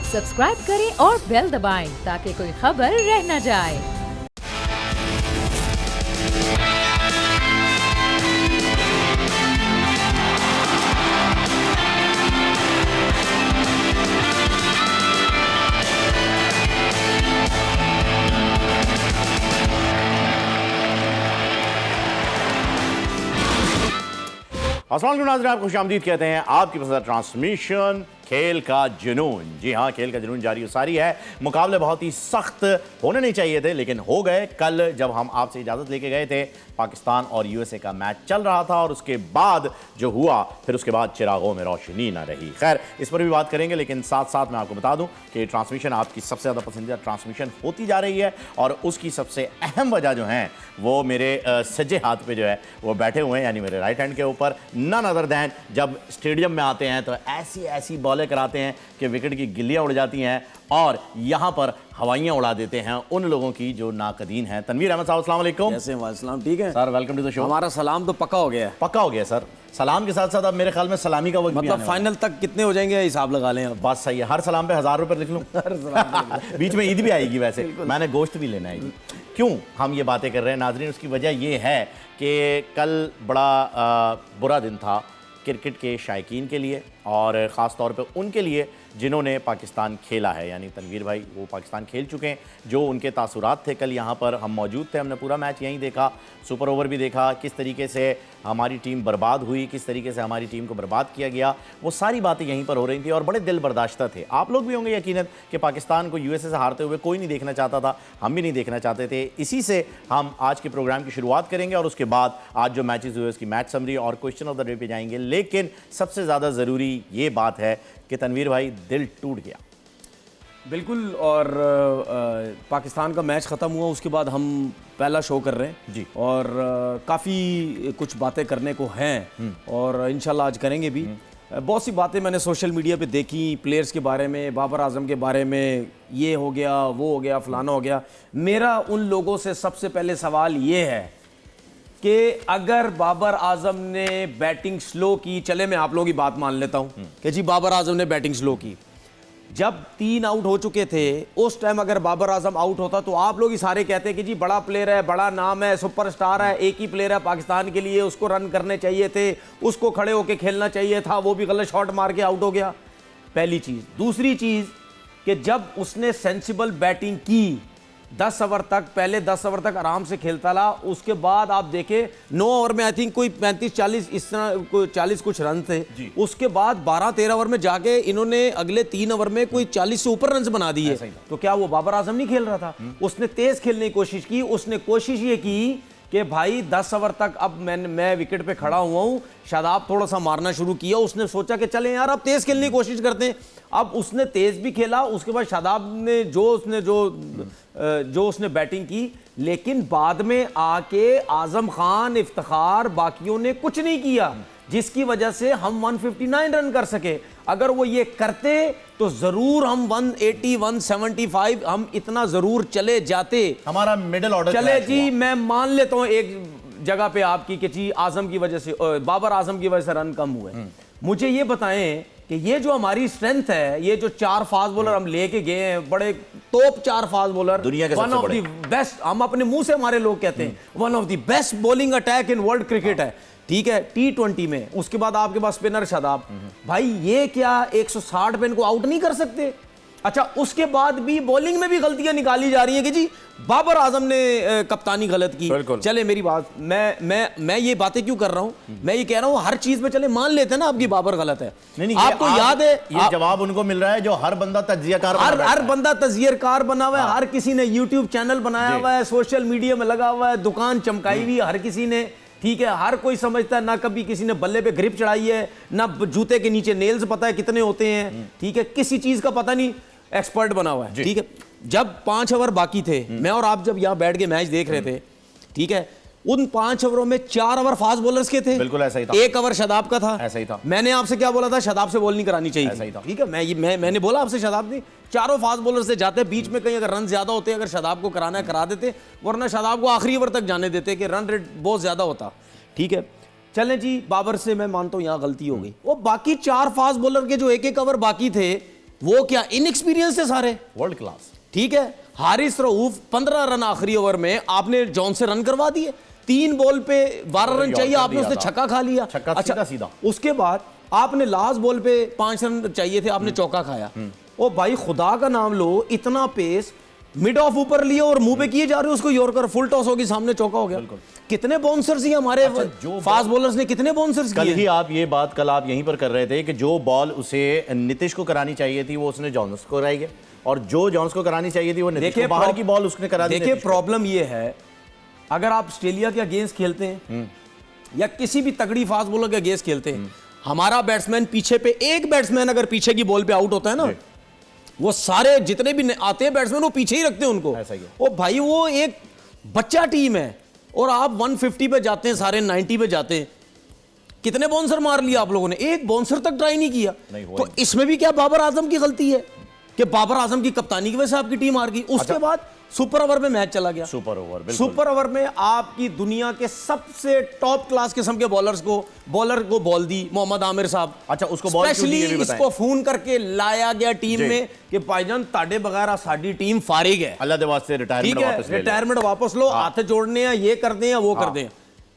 Subscribe करें और bell दबाएं ताकि कोई खबर रह न जाए। अस्सलाम वालेकुम नाज़रीन, आप खुशामदीद कहते हैं आपकी पसंद ट्रांसमिशन खेल का जुनून। जी हाँ, खेल का जुनून जारी सारी है। मुकाबले बहुत ही सख्त होने नहीं चाहिए थे लेकिन हो गए। कल जब हम आपसे इजाज़त लेके गए थे, पाकिस्तान और यूएसए का मैच चल रहा था और उसके बाद जो हुआ, फिर उसके बाद चिरागों में रोशनी ना रही। खैर, इस पर भी बात करेंगे लेकिन साथ साथ मैं आपको बता दूं कि ट्रांसमिशन आपकी सबसे ज़्यादा पसंदीदा ट्रांसमिशन होती जा रही है और उसकी सबसे अहम वजह जो है वो मेरे सज्जे हाथ पे जो है वो बैठे हुए हैं, यानी मेरे राइट हैंड के ऊपर। नन अदर दैन जब स्टेडियम में आते हैं तो ऐसी ऐसी बॉलें कराते हैं कि विकेट की गिल्लियां उड़ जाती हैं और यहाँ पर हवाइयाँ उड़ा देते हैं उन लोगों की जो नाकदीन हैं। तनवीर अहमद साहब, अस्सलाम वालेकुम। कैसे हैं? वालेकुम, ठीक है sir, welcome to the show. हमारा सलाम तो पक्का हो गया है। पक्का हो गया सर। सलाम के साथ साथ अब मेरे ख्याल में सलामी का वक्त भी मतलब आने वाला फाइनल तक कितने हो जाएंगे हिसाब लगा लें अब। बात सही है। हर सलाम पे 1000 रुपये लिख लूँ। बीच में ईद भी आएगी, वैसे मैंने गोश्त भी लेना है। क्यों हम ये बातें कर रहे हैं नाजरीन, उसकी वजह ये है कि कल बड़ा बुरा दिन था क्रिकेट के शायकीन के लिए और ख़ास तौर पे उनके लिए जिन्होंने पाकिस्तान खेला है। यानी तनवीर भाई वो पाकिस्तान खेल चुके हैं, जो उनके तासुरात थे कल यहाँ पर हम मौजूद थे, हमने पूरा मैच यहीं देखा, सुपर ओवर भी देखा, किस तरीके से हमारी टीम बर्बाद हुई, किस तरीके से हमारी टीम को बर्बाद किया गया, वो सारी बातें यहीं पर हो रही थी और बड़े दिल बर्दाश्ता थे। आप लोग भी होंगे यकीनन कि पाकिस्तान को यूएसए से हारते हुए कोई नहीं देखना चाहता था, हम भी नहीं देखना चाहते थे। इसी से हम आज के प्रोग्राम की शुरुआत करेंगे और उसके बाद आज जो मैचेस हुए उसकी मैच समरी और क्वेश्चन ऑफ द डे पे जाएंगे। लेकिन सबसे ज़्यादा ज़रूरी ये बात है कि तनवीर भाई दिल टूट गया। बिल्कुल। और पाकिस्तान का मैच ख़त्म हुआ, उसके बाद हम पहला शो कर रहे हैं जी। और काफ़ी कुछ बातें करने को हैं और इंशाल्लाह आज करेंगे भी। बहुत सी बातें मैंने सोशल मीडिया पे देखी, प्लेयर्स के बारे में, बाबर आजम के बारे में, ये हो गया, वो हो गया, फलाना हो गया। मेरा उन लोगों से सबसे पहले सवाल ये है कि अगर बाबर आजम ने बैटिंग स्लो की, चले मैं आप लोगों की बात मान लेता हूं कि जी बाबर आजम ने बैटिंग स्लो की, जब 3 आउट हो चुके थे उस टाइम अगर बाबर आजम आउट होता तो आप लोग ही सारे कहते कि जी बड़ा प्लेयर है, बड़ा नाम है, सुपरस्टार है, एक ही प्लेयर है पाकिस्तान के लिए, उसको रन करने चाहिए थे, उसको खड़े होकर खेलना चाहिए था, वो भी गलत शॉट मार के आउट हो गया। पहली चीज। दूसरी चीज कि जब उसने सेंसिबल बैटिंग की, 10 ओवर तक, पहले 10 ओवर तक आराम से खेलता रहा, उसके बाद आप देखें 9 ओवर में आई थिंक कोई 35-40 इस तरह कोई 40 कुछ रन थे, उसके बाद 12-13 ओवर में जाके इन्होंने अगले 3 ओवर में कोई 40 से ऊपर रन बना दिए। तो क्या वो बाबर आजम नहीं खेल रहा था? उसने तेज खेलने की कोशिश की, उसने कोशिश ये की कि भाई 10 ओवर तक अब मैं विकेट पे खड़ा हुआ हूं, शादाब थोड़ा सा मारना शुरू किया, उसने सोचा कि चले यार अब तेज खेलने की कोशिश करते हैं। अब उसने तेज भी खेला, उसके बाद शादाब ने जो उसने बैटिंग की, लेकिन बाद में आके आजम खान, इफ्तिखार, बाकियों ने कुछ नहीं किया, जिसकी वजह से हम 159 रन कर सके। अगर वो ये करते तो जरूर हम 180, 175 हम इतना जरूर चले जाते। हमारा मिडिल ऑर्डर चले जी, मैं मान लेता हूं एक जगह पे आपकी कि जी आजम की वजह से, बाबर आजम की वजह से रन कम हुए। मुझे ये बताएं कि ये जो हमारी स्ट्रेंथ है, ये जो 4 फास्ट बॉलर हम लेके गए हैं, बड़े टॉप 4 फास्ट बॉलर, दुनिया के वन ऑफ द बेस्ट, हम अपने मुंह से हमारे लोग कहते हैं one of the best bowling attack in world cricket है, ठीक है, T20 में। उसके बाद आपके पास स्पिनर शादाब, भाई ये क्या 160 पे इनको आउट नहीं कर सकते? अच्छा, उसके बाद भी बॉलिंग में भी गलतियां निकाली जा रही है कि जी बाबर आजम ने कप्तानी गलत की। चले मेरी बात, मैं ये बातें क्यों कर रहा हूं? मैं ये कह रहा हूं हर चीज में चले मान लेते हैं ना आपकी बाबर गलत है। नहीं, आपको याद है ये जवाब उनको मिल रहा है जो हर बंदा तज्जियाकार, हर बंदा तज्जियाकार बना हुआ है, हर किसी ने यूट्यूब चैनल बनाया हुआ है, सोशल मीडिया में लगा हुआ है, दुकान चमकाई हुई हर किसी ने, ठीक है, हर कोई समझता है, ना कभी किसी ने बल्ले पे ग्रिप चढ़ाई है, ना जूते के नीचे नेल्स पता है कितने होते हैं, ठीक है, किसी चीज का पता नहीं, एक्सपर्ट बना हुआ है, ठीक है। जब 5 ओवर बाकी थे, मैं और आप जब यहां बैठ के मैच देख रहे थे, ठीक है, उन 5 ओवरों में 4 ओवर फास्ट बॉलर्स के थे। बिल्कुल ऐसा ही था। 1 ओवर शादाब का था। ऐसा ही था। मैंने आपसे क्या बोला था? शादाब से बॉल नहीं करानी चाहिए। ऐसा ही था। ठीक है, मैंने बोला आपसे शादाब ने, चारों फास्ट बॉलर से जाते, बीच में कहीं अगर रन ज्यादा होते, अगर शादाब को कराना है करा देते, वरना शादाब को आखिरी ओवर तक जाने देते कि रन रेट बहुत ज्यादा होता। ठीक है, चलें जी, बाबर से मैं मानता हूं यहां गलती हो गई। वो बाकी 4 फास्ट बॉलर के जो 1-1 ओवर बाकी थे, वो क्या इनएक्सपीरियंस है सारे, वर्ल्ड क्लास। ठीक है। हारिस रऊफ 15 रन आखिरी ओवर में आपने जॉन से रन करवा दिए, 3 बॉल पे 12 रन चाहिए, आपने उसने छक्का खा लिया। छक्का अच्छा सीधा। उसके बाद आपने लास्ट बॉल पे 5 रन चाहिए थे, आपने चौका खाया। ओ भाई खुदा का नाम लो, इतना पेस, मिड ऑफ ऊपर लिए और मुंह पे किए जा रहे हो उसको, यॉर्कर फुल टॉस होगी, सामने चौका हो गया। कितने बाउंसर्स ही हमारे जो फास्ट बॉलर्स ने कितने बाउंसर्स कल किए। ही आप ये बात कल आप यहीं पर कर रहे थे कि जो बॉल उसे नीतीश को करानी चाहिए थी वो उसने जॉन्स को कराई है, और जो जॉन्स को करानी चाहिए थी वो नीतीश को, बाहर की बॉल उसने करा दी। देखिए प्रॉब्लम ये है, अगर आप ऑस्ट्रेलिया के अगेंस्ट खेलते हैं या किसी भी तगड़ी फास्ट बॉलर के अगेंस्ट खेलते हैं, हमारा बैट्समैन पीछे पे, एक बैट्समैन अगर पीछे की बॉल पे आउट होता है ना, वो सारे जितने भी आते हैं बैट्समैन वो पीछे ही रखते हैं उनको। ऐसा ही है। ओ भाई वो एक बच्चा टीम है और आप 150 पे जाते हैं, सारे 90 पे जाते हैं। कितने बाउंसर मार लिया आप लोगों ने, एक बाउंसर तक ट्राई नहीं किया। तो इसमें भी क्या बाबर आजम की गलती है कि बाबर आजम की कप्तानी की वजह से आपकी टीम हार गई। उसके बाद सुपर ओवर में मैच चला गया। सुपर ओवर, बिल्कुल। सुपर ओवर में आपकी दुनिया के सबसे टॉप क्लास किस्म के बॉलर को बॉल दी मोहम्मद आमिर साहब। अच्छा, उसको बॉल क्यों दी ये भी बताएं। इसको फोन करके लाया गया टीम में कि भाईजान ताड़े बगैर साडी टीम फारिग है, अल्लाह दे वास्ते रिटायरमेंट वापस ले लो। रिटायरमेंट वापस लो, हाथ जोड़ने हैं, ये कर दें वो कर दें,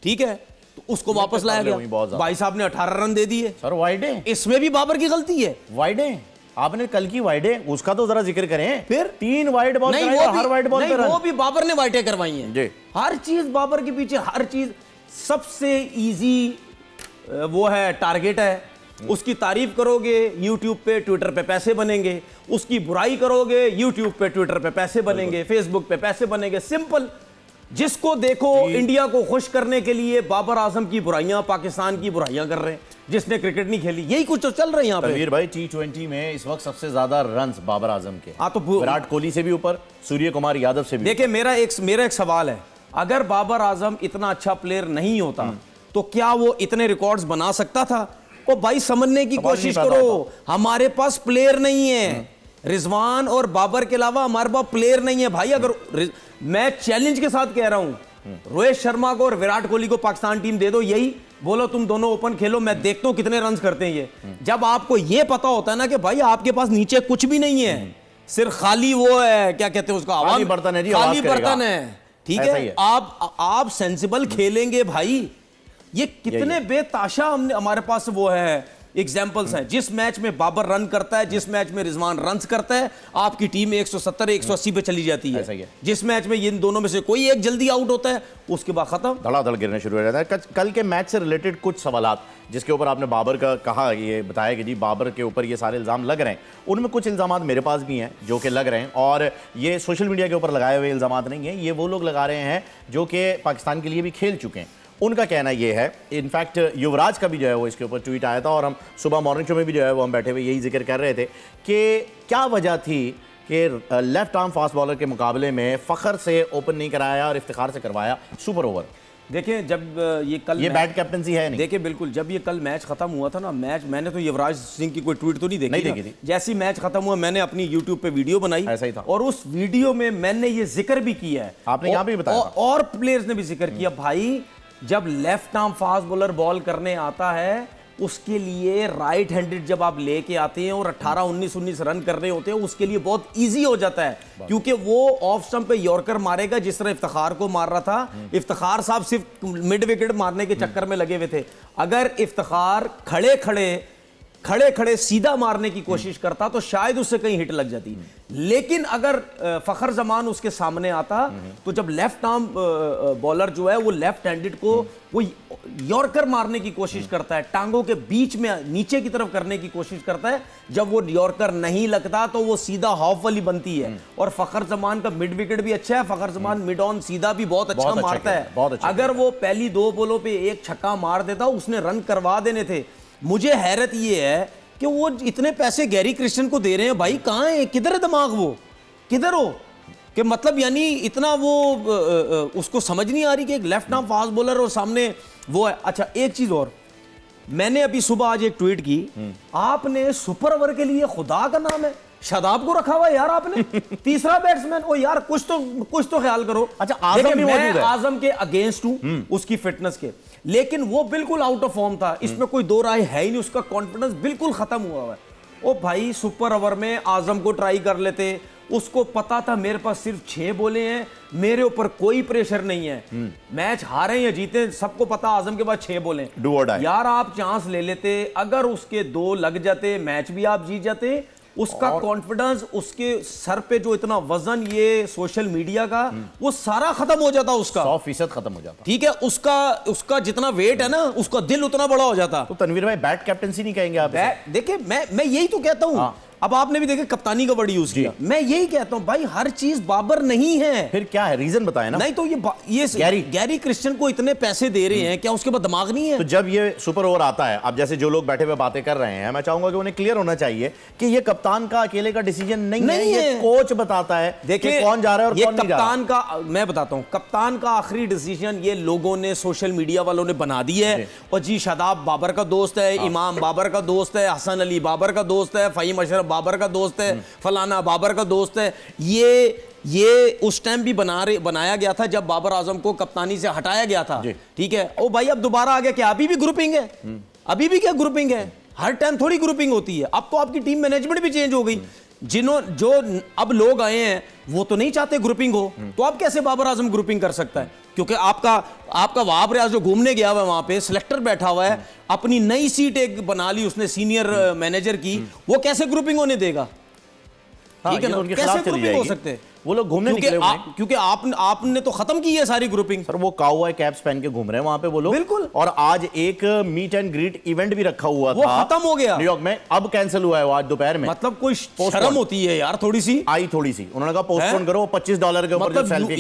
ठीक है। तो उसको वापस लाया गया। भाई साहब ने 18 रन दे दिए। सर वाइडे, इसमें भी बाबर की गलती है। वाइडे आपने कल की वाइडे उसका तो जरा जिक्र करें। फिर 3 वाइड बॉल नहीं, हर वाइड बॉल पे रन। वो भी बाबर ने वाइटें करवाई हैं जी। हर चीज बाबर के पीछे, हर चीज सबसे इजी वो है, टारगेट है। उसकी तारीफ करोगे यूट्यूब पे ट्विटर पे पैसे बनेंगे, उसकी बुराई करोगे यूट्यूब पे ट्विटर पे पैसे बनेंगे, फेसबुक पे पैसे बनेंगे। सिंपल, जिसको देखो इंडिया को खुश करने के लिए बाबर आजम की बुराइयां, पाकिस्तान की बुराइयां कर रहे हैं, जिसने क्रिकेट नहीं खेली। यही कुछ तो चल रहा है यहाँ पे। तनवीर भाई T20 में इस वक्त सबसे ज्यादा रन्स बाबर आजम के। हाँ, तो विराट कोहली से भी ऊपर, सूर्य कुमार यादव से भी। देखिए मेरा एक सवाल है, अगर बाबर आजम इतना अच्छा प्लेयर नहीं होता तो क्या वो इतने रिकॉर्ड्स बना सकता था? ओ भाई समझने की कोशिश करो, हमारे पास प्लेयर नहीं है। रिजवान और बाबर के अलावा हमारे पास प्लेयर नहीं है भाई। अगर मैं चैलेंज के साथ कह रहा हूं, रोहित शर्मा को और विराट कोहली को पाकिस्तान टीम दे दो, यही बोलो तुम दोनों ओपन खेलो, मैं देखता हूं कितने रन करते हैं ये। जब आपको ये पता होता है ना कि भाई आपके पास नीचे कुछ भी नहीं है, सिर्फ खाली वो है, क्या कहते हैं उसका, खाली बर्तन है जी, खाली बर्तन है, ठीक है। आप सेंसिबल खेलेंगे भाई। ये कितने बेताशा हमारे पास वो है एग्जाम्पल्स हैं। जिस मैच में बाबर रन करता है, जिस मैच में रिजवान रन्स करता है, आपकी टीम 170 180 पे चली जाती है। जिस मैच में इन दोनों में से कोई एक जल्दी आउट होता है, उसके बाद खत्म, धड़ाधड़ गिरने शुरू हो जाता है। कल के मैच से रिलेटेड कुछ सवालात जिसके ऊपर आपने बाबर का कहा, ये बताया कि जी बाबर के ऊपर ये सारे इल्ज़ाम लग रहे हैं, उनमें कुछ इल्ज़ाम मेरे पास भी हैं जो कि लग रहे हैं, और ये सोशल मीडिया के ऊपर लगाए हुए इल्ज़ाम नहीं हैं, ये वो लोग लगा रहे हैं जो कि पाकिस्तान के लिए भी खेल चुके हैं। उनका कहना ये है, इनफैक्ट युवराज का भी जो है वो इसके ऊपर ट्वीट आया था, और हम सुबह मॉर्निंग शो में भी जो है वो हम बैठे हुए यही जिक्र कर रहे थे कि क्या वजह थी कि लेफ्ट आर्म फास्ट बॉलर के मुकाबले में फ़खर से ओपन नहीं कराया और इफ्तिखार से करवाया सुपर ओवर। देखिए जब ये बैड कैप्टनसी है नहीं। देखिए बिल्कुल, जब ये कल मैच खत्म हुआ था ना, मैंने तो युवराज सिंह की कोई ट्वीट तो नहीं देखी थी। जैसी मैच खत्म हुआ मैंने अपनी यूट्यूब पे वीडियो बनाई, ऐसा ही था। और उस वीडियो में मैंने ये जिक्र भी किया है, आपने यहाँ भी बताया और प्लेयर्स ने भी जिक्र किया, भाई जब left arm fast bowler ball करने आता है, उसके लिए राइट हैंडेड जब आप लेके आते हैं और 18-19 रन कर रहे होते हैं, उसके लिए बहुत इजी हो जाता है, क्योंकि वो ऑफ स्टंप पे यॉर्कर मारेगा जिस तरह इफ्तिखार को मार रहा था। इफ्तिखार साहब सिर्फ मिड विकेट मारने के चक्कर में लगे हुए थे। अगर इफ्तिखार खड़े खड़े सीधा मारने की कोशिश करता तो शायद उससे कहीं हिट लग जाती, लेकिन अगर फखर जमान उसके सामने आता तो जब लेफ्ट आर्म बॉलर जो है वो लेफ्ट हैंडेड को वो यॉर्कर मारने की कोशिश करता है, टांगों के बीच में नीचे की तरफ करने की कोशिश करता है, जब वो यॉर्कर नहीं लगता तो वो सीधा हाफ वाली बनती है। और फखर जमान का मिड विकेट भी अच्छा है, फखर जमान मिड ऑन सीधा भी बहुत अच्छा मारता है। अगर वो पहली 2 बॉलों पे एक छक्का मार देता, उसने रन करवा देने थे। मुझे हैरत ये है कि वो इतने पैसे गैरी क्रिश्चियन को दे रहे हैं, भाई कहाँ है, किधर है दिमाग, वो किधर हो, कि मतलब यानी इतना वो उसको समझ नहीं आ रही कि एक लेफ्ट आर्म फास्ट बॉलर और सामने वो है। अच्छा एक चीज और, मैंने अभी सुबह आज एक ट्वीट की, आपने सुपर ओवर के लिए खुदा का नाम है शादाब को रखा हुआ है यार आपने, तीसरा बैट्समैन। ओ यार कुछ तो ख्याल करो। अच्छा आजम भी मौजूद है, आजम के अगेंस्ट हूं उसकी फिटनेस के, लेकिन वो बिल्कुल आउट ऑफ फॉर्म था, इसमें कोई दो राय है ही नहीं, उसका कॉन्फिडेंस बिल्कुल खत्म हुआ है। ओ भाई सुपर ओवर में आजम को ट्राई कर लेते, उसको पता था मेरे पास सिर्फ 6 बॉलें हैं, मेरे ऊपर कोई प्रेशर नहीं है, मैच हारे या जीते सबको पता आजम के पास 6 बॉलें, डू और डाई। यार आप चांस ले लेते, अगर उसके 2 लग जाते मैच भी आप जीत जाते। उसका कॉन्फिडेंस, उसके सर पे जो इतना वजन ये सोशल मीडिया का, वो सारा खत्म हो जाता उसका, 100% खत्म हो जाता। ठीक है, उसका जितना वेट है ना, उसका दिल उतना बड़ा हो जाता। तो तनवीर भाई बैट कैप्टनसी नहीं कहेंगे आप? देखिए मैं यही तो कहता हूं। अब आपने भी देखे कप्तानी का वर्ड यूज किया, मैं यही कहता हूं भाई हर चीज बाबर नहीं है। फिर क्या है, रीजन बताएं ना। नहीं तो ये गैरी क्रिस्टियन को इतने पैसे दे रहे हैं, क्या उसके पास दिमाग नहीं है? तो जब ये सुपर ओवर आता है, अब जैसे जो लोग बैठे हुए बातें कर रहे हैं, मैं चाहूंगा कि उन्हें क्लियर होना चाहिए कि ये कप्तान का अकेले का डिसीजन नहीं है, ये कोच बताता है देखिए कौन जा रहा है और कौन नहीं जा रहा। कप्तान का मैं बताता हूं, कप्तान का आखिरी डिसीजन ये लोगों ने, सोशल मीडिया वालों ने बना दी है। और जी शादाब बाबर का दोस्त है, इमाम बाबर का दोस्त है, हसन अली बाबर का दोस्त है, फहीम अशरफ बाबर का दोस्त है, फलाना बाबर का दोस्त है। ये उस टाइम भी बनाया गया था जब बाबर आजम को कप्तानी से हटाया गया था, ठीक है। ओ भाई अब दोबारा आ गया, क्या अभी भी ग्रुपिंग है? अभी भी क्या ग्रुपिंग है? हर टाइम थोड़ी ग्रुपिंग होती है। अब तो आपकी टीम मैनेजमेंट भी चेंज हो गई, जो अब लोग आए हैं वो तो नहीं चाहते ग्रुपिंग हो, तो अब कैसे बाबर आजम ग्रुपिंग कर सकता है? क्योंकि आपका वहाब रियाज जो घूमने गया हुआ है, वहां पे सिलेक्टर बैठा हुआ है, अपनी नई सीट एक बना ली उसने सीनियर मैनेजर की, वो कैसे ग्रुपिंग होने देगा? ठीक है ना, कैसे ग्रुपिंग हो सकते हैं? वो लोग घूमने निकले हुए हैं। क्योंकि आपने तो खत्म की है सारी ग्रुपिंग। सर वो काउबॉय कैप्स पहन के घूम रहे हैं वहां पे वो लोग, बिल्कुल। और आज एक मीट एंड ग्रीट इवेंट भी रखा हुआ वो था, खत्म हो गया न्यूयॉर्क में, अब कैंसिल हुआ है वो आज दोपहर में। मतलब कोई शर्म होती है यार थोड़ी सी? आई थोड़ी सी, उन्होंने कहा पोस्टपोन करो, $25 के ऊपर मतलब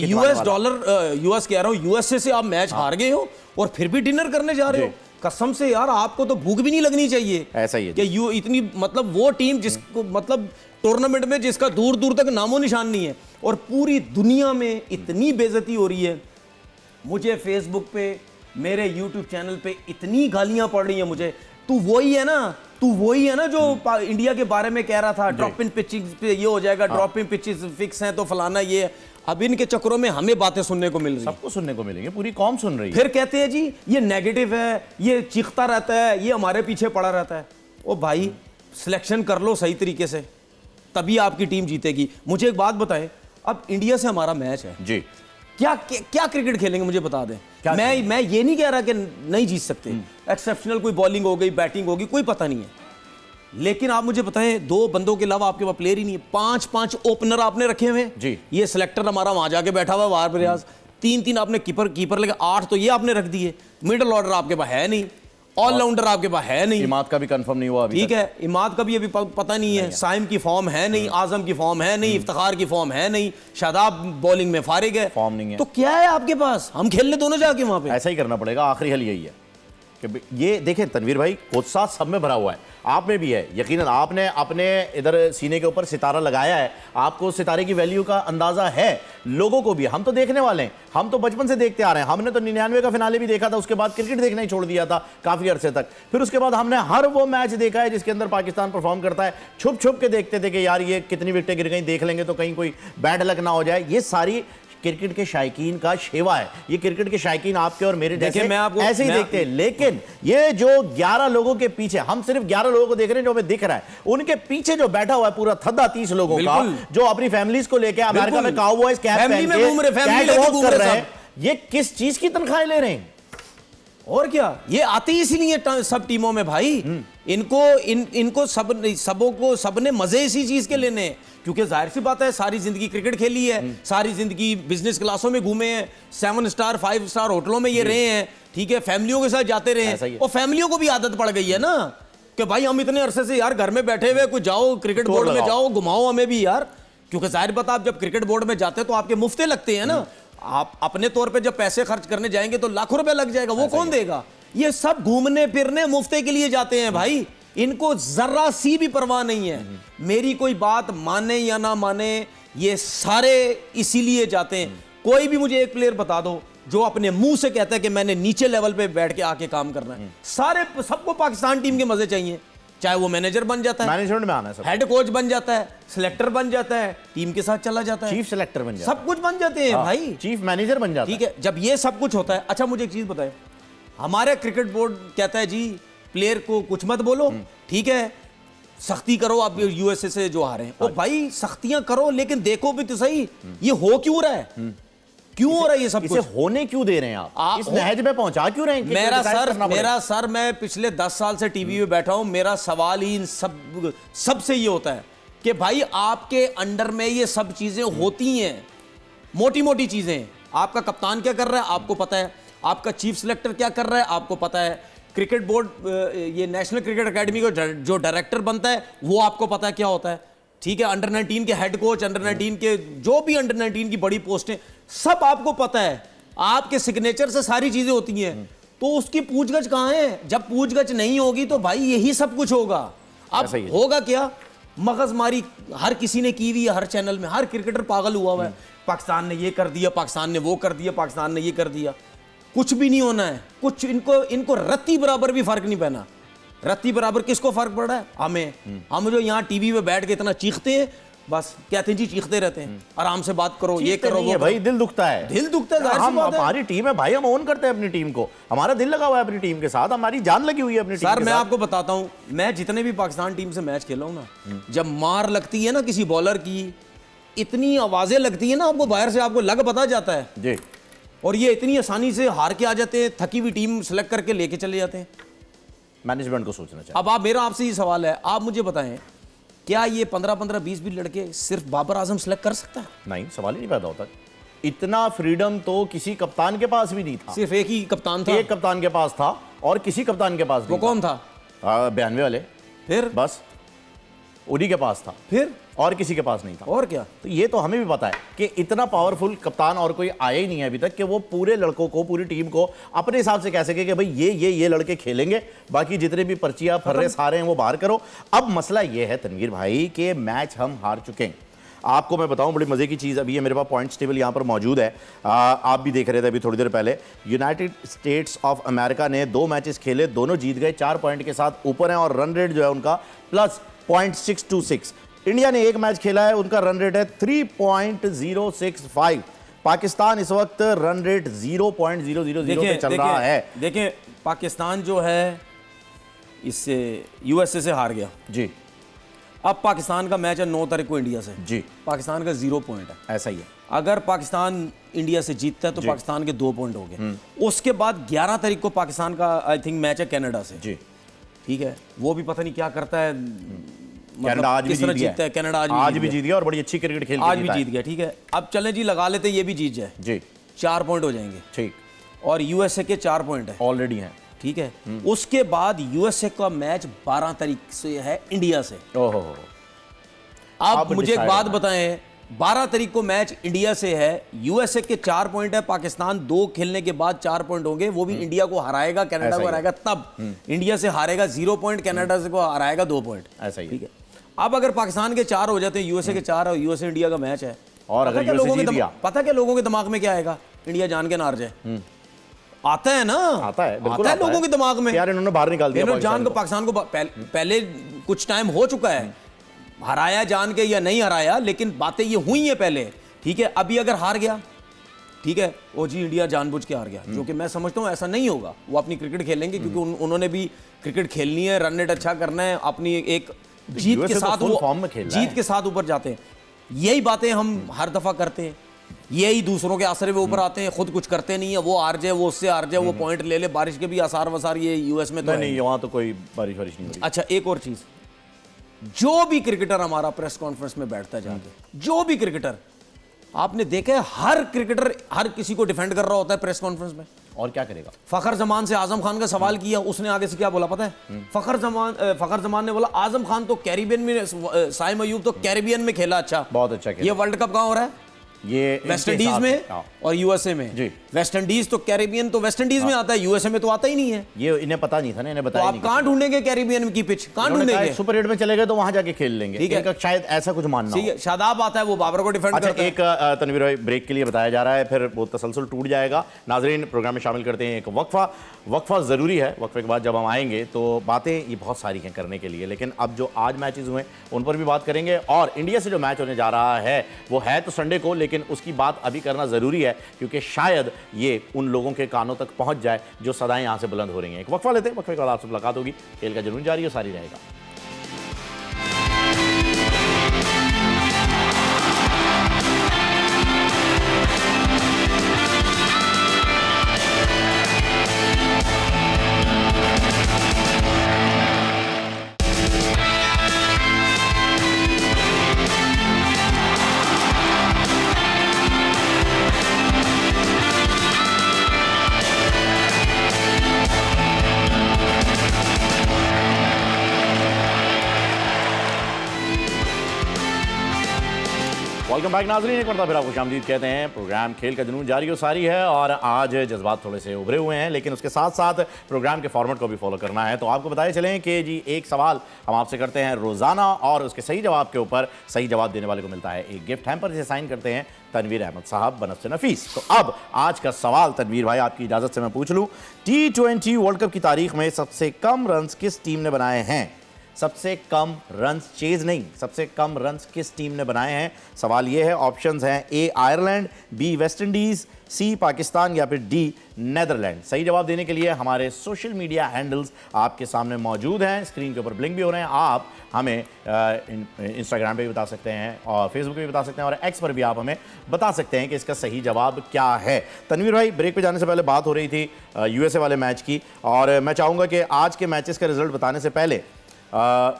यूएस कह रहा हूं, यूएसए से आप मैच हार गए हो और फिर भी डिनर करने जा रहे हो। कसम से यार आपको तो भूख भी नहीं लगनी चाहिए। ऐसा ही है कि यू इतनी, मतलब वो टीम जिसको, मतलब टूर्नामेंट में जिसका दूर दूर तक नामो निशान नहीं है, और पूरी दुनिया में इतनी बेइज्जती हो रही है। मुझे फेसबुक पे, मेरे यूट्यूब चैनल पे इतनी गालियां पड़ रही हैं मुझे। तू वही है ना जो इंडिया के बारे में कह रहा था, ड्रॉप इन पिचेस पे ये हो जाएगा, ड्रॉप इन पिचेस फिक्स हैं तो फलाना ये। अब इनके चक्करों में हमें बातें सुनने को मिल रही है, सबको सुनने को मिलेंगे, पूरी कौम सुन रही है। फिर कहते हैं जी ये नेगेटिव है, ये चीखता रहता है, ये हमारे पीछे पड़ा रहता है। ओ भाई सिलेक्शन कर लो सही तरीके से, तभी आपकी टीम जीतेगी। मुझे एक बात बताएं, अब इंडिया से हमारा मैच है जी, क्या क्रिकेट खेलेंगे मुझे बता दें। मैं ये नहीं कह रहा कि नहीं जीत सकते, एक्सेप्शनल कोई बॉलिंग हो गई, बैटिंग होगी, कोई पता नहीं है, लेकिन आप मुझे बताएं 2 बंदों के अलावा आपके पास प्लेयर ही नहीं है। 5 ओपनर आपने रखे हुए जी। ये सिलेक्टर हमारा वहां जाके बैठा हुआ वार प्रयास, 3 आपने कीपर लेके 8 तो ये आपने रख दिए। मिडिल ऑर्डर आपके पास है नहीं, ऑलराउंडर आपके पास है नहीं, इमाद का भी कंफर्म नहीं हुआ अभी, ठीक है, इमाद का भी अभी पता नहीं है, साइम की फॉर्म है नहीं, आजम की फॉर्म है नहीं, इफ्तिखार की फॉर्म है नहीं, शादाब बॉलिंग में फारिग है, फॉर्म नहीं है, तो क्या है आपके पास? हम खेल ले दोनों जाके वहां पे। ऐसा ही करना पड़ेगा, आखिरी हल यही है कि ये देखें तनवीर भाई, कोच साथ सब में भरा हुआ है, आप में भी है यकीनन। आपने अपने इधर सीने के ऊपर सितारा लगाया है, आपको सितारे की वैल्यू का अंदाजा है, लोगों को भी। हम तो देखने वाले हैं, हम तो बचपन से देखते आ रहे हैं, हमने तो 99 का फिनाले भी देखा था, उसके बाद क्रिकेट देखना ही छोड़ दिया था काफी अरसे तक। फिर उसके बाद हमने हर वो मैच देखा है जिसके अंदर पाकिस्तान परफॉर्म करता है, छुप छुप के देखते थे कि यार ये कितनी विकेटें गिर गई, देख लेंगे तो कहीं कोई बैड लक ना हो जाए। ये सारी क्रिकेट के शायकीन का शेवा है, ये क्रिकेट के शायकीन आपके और मेरे जैसे ऐसे ही देखते हैं। लेकिन ये जो 11 लोगों के पीछे, हम सिर्फ 11 लोगों को देख रहे हैं जो हमें दिख रहा है, उनके पीछे जो बैठा हुआ है पूरा थद्दा 30 लोगों का, जो अपनी फैमिलीज को लेकर अमेरिका में काउबॉयज कैप पहन के कैटवॉक कर रहे हैं, ये किस चीज की तनख्वाहें ले रहे हैं? और क्या, ये आते ही इसीलिए सब टीमों में भाई, इनको सबने मजे इसी चीज के लेने हैं। क्योंकि जाहिर सी बात है सारी जिंदगी क्रिकेट खेली है, सारी जिंदगी बिजनेस क्लासों में घूमे हैं, 7 स्टार 5 स्टार होटलों में ये रहे हैं, ठीक है, फैमिलियों के साथ जाते रहे हैं, और फैमिलियों को भी आदत पड़ गई है ना कि भाई हम इतने अरसे से यार घर में बैठे हुए, कुछ जाओ क्रिकेट बोर्ड में जाओ, घुमाओ हमें भी यार। क्योंकि जाहिर बात, आप जब क्रिकेट बोर्ड में जाते हैं तो आपके मुफ्ते लगते हैं ना, आप अपने तौर पे जब पैसे खर्च करने जाएंगे तो लाखों रुपए लग जाएगा, वो कौन देगा? ये सब घूमने फिरने मुफ्ते के लिए जाते हैं भाई, इनको जरा सी भी परवाह नहीं है। मेरी कोई बात माने या ना माने, ये सारे इसीलिए जाते हैं। कोई भी मुझे एक प्लेयर बता दो जो अपने मुंह से कहता है कि मैंने नीचे लेवल पे बैठ के आके काम करना है। सारे सबको पाकिस्तान टीम के मजे चाहिए, चाहे वो मैनेजर बन जाता है, मैनेजमेंट में आना है, हेड कोच बन जाता है, सिलेक्टर बन जाता है, टीम के साथ चला जाता है, चीफ सिलेक्टर बन जाता है, सब कुछ बन जाते हैं भाई, चीफ मैनेजर बन जाता है। ठीक है, जब ये सब कुछ होता है। अच्छा मुझे एक चीज बताए, हमारे क्रिकेट बोर्ड कहता है जी प्लेयर को कुछ मत बोलो, ठीक है, सख्ती करो आप यूएसए से जो हारे हैं। ओ भाई सख्तियां करो लेकिन देखो भी तो सही ये हो क्यों रहा है, क्यों हो रहा है ये सब इसे कुछ? होने क्यों दे रहे हैं आप? इस नहज में पहुंचा क्यों रहे हैं कि decide करना पड़े? मेरा सर मैं पिछले 10 साल से टीवी पे बैठा हूं, मेरा सवाल ही इन सबसे ये होता है कि भाई आपके अंडर में ये सब चीजें होती हैं, मोटी मोटी चीजें। आपका कप्तान क्या कर रहा है आपको पता है, आपका चीफ सिलेक्टर क्या कर रहा है आपको पता है, क्रिकेट बोर्ड ये नेशनल क्रिकेट एकेडमी को जो डायरेक्टर बनता है वो आपको पता है क्या होता है, ठीक है। अंडर 19 के हेड कोच, अंडर 19 के जो भी अंडर 19 की बड़ी पोस्टें, सब आपको पता है, आपके सिग्नेचर से सारी चीजें होती हैं। तो उसकी पूछगछ कहां है? जब पूछगछ नहीं होगी तो भाई यही सब कुछ होगा। अब होगा क्या? मगजमारी हर किसी ने की हुई है, हर चैनल में हर क्रिकेटर पागल हुआ हुआ है, पाकिस्तान ने ये कर दिया, पाकिस्तान ने वो कर दिया, पाकिस्तान ने ये कर दिया। कुछ भी नहीं होना है, कुछ इनको रत्ती बराबर भी फर्क नहीं पड़ना। रत्ती बराबर किसको फर्क पड़ रहा है? हमें। हम जो यहाँ टीवी पे बैठ के इतना चीखते हैं, बस कहते हैं जी चीखते रहते हैं, आराम से बात करो, ये करो वो भाई, दिल दुखता है, दिल दुखता है। हमारी टीम है भाई, हम ओन करते हैं अपनी टीम को, हमारा दिल लगा हुआ है अपनी टीम के साथ, हमारी जान लगी हुई है अपनी टीम के साथ। सर मैं आपको बताता हूं, मैं जितने भी पाकिस्तान टीम से मैच खेला हूं ना, जब मार लगती है ना किसी बॉलर की, इतनी आवाजें लगती है ना, आपको बाहर से आपको लग पता जाता है जी, और ये इतनी आसानी से हार के आ जाते हैं, थकी हुई टीम सेलेक्ट करके लेके चले जाते हैं। मैनेजमेंट को सोचना चाहिए। अब मेरा आपसे ये सवाल है, आप मुझे बताएं क्या ये 15-15, 20-20 लड़के सिर्फ बाबर आजम सेलेक्ट कर सकता है? नहीं, सवाल ही नहीं पैदा होता। इतना फ्रीडम तो किसी कप्तान के पास भी नहीं था। सिर्फ एक ही कप्तान था, एक कप्तान के पास था और किसी कप्तान के पास वो कौन था? 92 वाले, फिर बस उन्हीं के पास था, फिर और किसी के पास नहीं था। और क्या? तो ये तो हमें भी पता है कि इतना पावरफुल कप्तान और कोई आया ही नहीं है अभी तक कि वो पूरे लड़कों को, पूरी टीम को अपने हिसाब से कह सके कि भाई ये लड़के खेलेंगे, बाकी जितने भी पर्चियां फर्रे सारे हैं वो बाहर करो। अब मसला ये है तनवीर भाई कि मैच हम हार चुके हैं। आपको मैं बताऊं बड़ी मजे की चीज, अभी ये मेरे पास पॉइंट्स टेबल यहाँ पर मौजूद है, आप भी देख रहे थे अभी थोड़ी देर पहले। यूनाइटेड स्टेट्स ऑफ अमेरिका ने 2 मैचेस खेले, दोनों जीत गए, 4 पॉइंट के साथ ऊपर हैं और रन रेट जो है उनका प्लस .626। इंडिया ने 1 मैच खेला है, उनका रन रेट है 3.065। पाकिस्तान इस वक्त रन रेट 0.000 पे चल रहा है। देखिए पाकिस्तान जो है इससे यूएसए से हार गया जी। अब पाकिस्तान का मैच है 9 तारीख को इंडिया से जी। पाकिस्तान का 0 पॉइंट है, ऐसा ही है। अगर पाकिस्तान इंडिया से जीतता है तो पाकिस्तान के 2 पॉइंट हो गए। उसके बाद 11 तारीख को पाकिस्तान का आई थिंक मैच है कनाडा से जी, ठीक है। वो भी पता नहीं क्या करता है, कनाडा आज भी जीत गया है। कनाडा आज भी जीत गया और बड़ी अच्छी क्रिकेट खेल आज भी जीत गया, ठीक है। अब चलें जी, लगा लेते ये भी जीत जाए जी, 4 पॉइंट हो जाएंगे, ठीक। और यूएसए के 4 पॉइंट है ऑलरेडी हैं, ठीक है। उसके बाद यूएसए का मैच 12 तारीख से है इंडिया से। ओहो, अब मुझे एक बात बताएं, 12 तारीख को मैच इंडिया से है, यूएसए के 4 पॉइंट है, पाकिस्तान 2 खेलने के बाद 4 पॉइंट होंगे, वो भी इंडिया को हराएगा, कनाडा को हराएगा, तब इंडिया से हारेगा 0 पॉइंट, कनाडा से को हराएगा 2 पॉइंट, ऐसा ही, ठीक है। अब अगर पाकिस्तान के 4 हो जाते हैं, यूएसए के 4 और यूएसए इंडिया का मैच है, और अगर यूएसए जीत गया, पता क्या लोगों के दिमाग में क्या आएगा? इंडिया जान के ना हार जाए। आता है ना, आता है, बिल्कुल आता है लोगों के दिमाग में यार, इन्होंने बाहर निकाल दिया जान को, पाकिस्तान को पहले कुछ टाइम हो चुका है, हराया जान के या नहीं हराया, लेकिन बातें ये हुई हैं पहले, ठीक है। अभी अगर हार गया, ठीक है, ओ जी इंडिया जानबूझ के हार गया, जो कि मैं समझता हूं ऐसा नहीं होगा, वो अपनी क्रिकेट खेलेंगे क्योंकि उन्होंने भी क्रिकेट खेलनी है, रन रेट अच्छा करना है, अपनी एक जीत के साथ वो जीत के साथ ऊपर जाते हैं। यही बातें हम हर दफा करते हैं, यही दूसरों के आसरे पे ऊपर आते हैं, खुद कुछ करते नहीं है, वो हार जाए, वो उससे हार जाए, वो पॉइंट ले ले, बारिश के भी आसार वसार ये यूएस में तो नहीं, वहां तो कोई बारिश नहीं हो रही। अच्छा, एक और चीज, जो भी क्रिकेटर हमारा प्रेस कॉन्फ्रेंस में बैठता है जाके, जो भी क्रिकेटर, आपने देखा है हर क्रिकेटर हर किसी को डिफेंड कर रहा होता है प्रेस कॉन्फ्रेंस में। और क्या करेगा? फखर जमान से आजम खान का सवाल किया, उसने आगे से क्या बोला पता है? फखर जमान ने बोला आजम खान तो कैरिबियन में, साइम अयूब तो कैरिबियन में खेला, अच्छा बहुत अच्छा खेला। ये वर्ल्ड कप कहाँ हो रहा है? ये वेस्ट इंडीज में और यूएसए में जी। वेस्ट इंडीज तो कैरिबियन तो वेस्ट इंडीज में आता है, यूएसए में तो आता ही नहीं है। ये इन्हें पता नहीं था ना, इन्हें बताया तो आप कहां ढूंढेंगे कैरिबियन की पिच, कहां ढूंढेंगे? सुपर 8 में चले गए तो वहां जाके खेल लेंगे, ठीक है, शायद ऐसा कुछ मानना। ठीक है, शादाब आता है, वो बाबर को डिफेंड करता है। एक तनवीर भाई ब्रेक के लिए बताया जा रहा है, फिर वो तसलसल टूट जाएगा। नाजरीन, प्रोग्राम में शामिल करते हैं एक वक्फा ज़रूरी है। वक्फे के बाद जब हम आएंगे तो बातें ये बहुत सारी हैं करने के लिए, लेकिन अब जो आज मैचेस हुए उन पर भी बात करेंगे, और इंडिया से जो मैच होने जा रहा है वो है तो संडे को, लेकिन उसकी बात अभी करना ज़रूरी है क्योंकि शायद ये उन लोगों के कानों तक पहुंच जाए जो सदाएं यहाँ से बुलंद हो रही हैं। एक वक्फा लेते हैं, वक्फे के बाद आपसे मुलाकात होगी। खेल का जुनून जारी है, सारी रहेगा। वेलकम बैक नाज़रीन, एक बार फिर आपको खुशामदीद कहते हैं। प्रोग्राम खेल का जुनून जारी और सारी है और आज जज्बात थोड़े से उभरे हुए हैं, लेकिन उसके साथ साथ प्रोग्राम के फॉर्मेट को भी फॉलो करना है। तो आपको बताए चलें कि जी एक सवाल हम आपसे करते हैं रोज़ाना और उसके सही जवाब के ऊपर सही जवाब देने वाले को मिलता है एक गिफ्ट हैम्पर, जिसे साइन करते हैं तनवीर अहमद साहब बनफ्से नफीस। तो अब आज का सवाल तनवीर भाई, आपकी इजाज़त से मैं पूछ लूँ, T20 वर्ल्ड कप की तारीख में सबसे कम रन्स किस टीम ने बनाए हैं? सबसे कम रन्स, चेज नहीं, सबसे कम रन्स किस टीम ने बनाए हैं? सवाल ये है, ऑप्शंस हैं ए आयरलैंड, बी वेस्ट इंडीज, सी पाकिस्तान या फिर डी नेदरलैंड। सही जवाब देने के लिए हमारे सोशल मीडिया हैंडल्स आपके सामने मौजूद हैं, स्क्रीन के ऊपर ब्लिंक भी हो रहे हैं। आप हमें इंस्टाग्राम पे भी बता सकते हैं और फेसबुक पे भी बता सकते हैं और एक्स पर भी आप हमें बता सकते हैं कि इसका सही जवाब क्या है। तनवीर भाई, ब्रेक पे जाने से पहले बात हो रही थी यूएसए वाले मैच की, और मैं चाहूँगा कि आज के मैचेस का रिजल्ट बताने से पहले